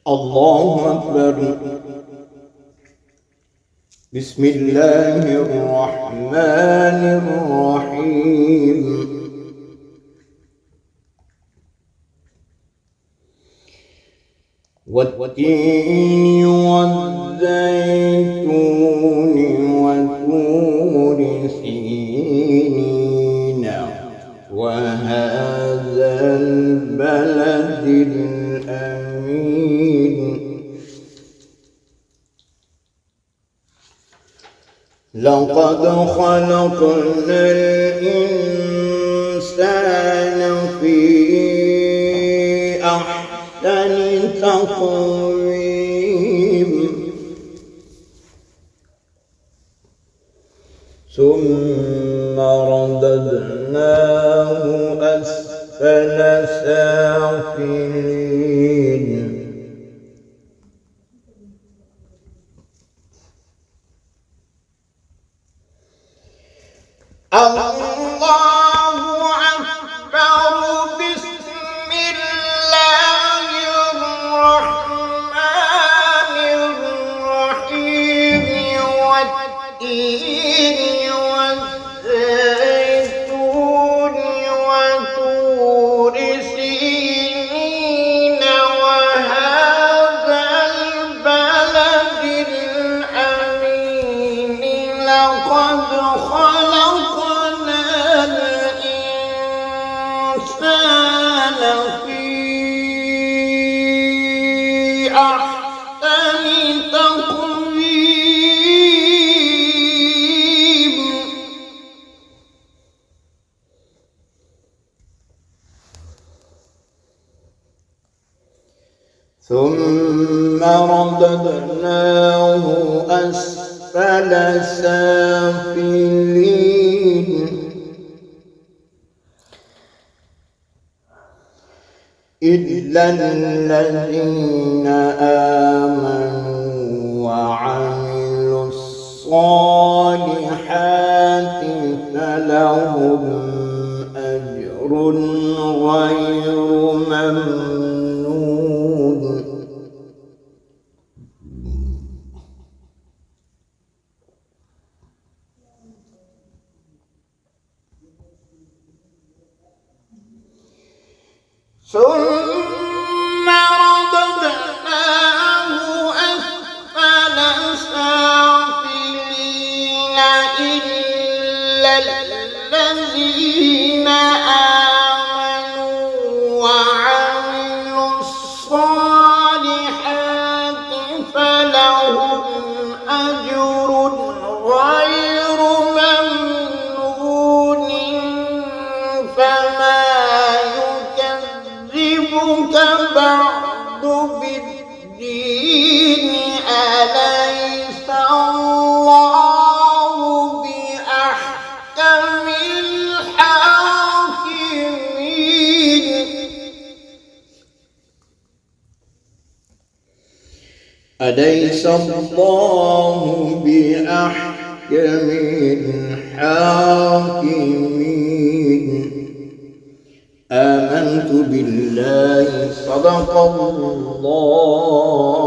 الله أكبر. بسم الله الرحمن الرحيم. والتين والزيتون وطور سينين وهذا البلد الأمين. لقد خلقنا الإنسان في أحسن تقويم ثم رددناه أسفل سافلين. الله أكبر. بسم الله الرحمن الرحيم. والتين والزيتون وطور سينين وهذا البلد الأمين. لقد خلقنا الإنسان في أحسن تقويم ثم رددناه أسفل سافلين. إلا الذين آمنوا وعملوا الصالحات فلهم أجر غير ممنون. ثم رددناه أسفل سافلين. إلا الذين آمنوا وعملوا الصالحات فلهم أجر غير ممنون. فما بعد بالدين. أليس الله بأحكم الحاكمين. أليس الله بأحكم الحاكمين. آمنت بالله. صدق الله.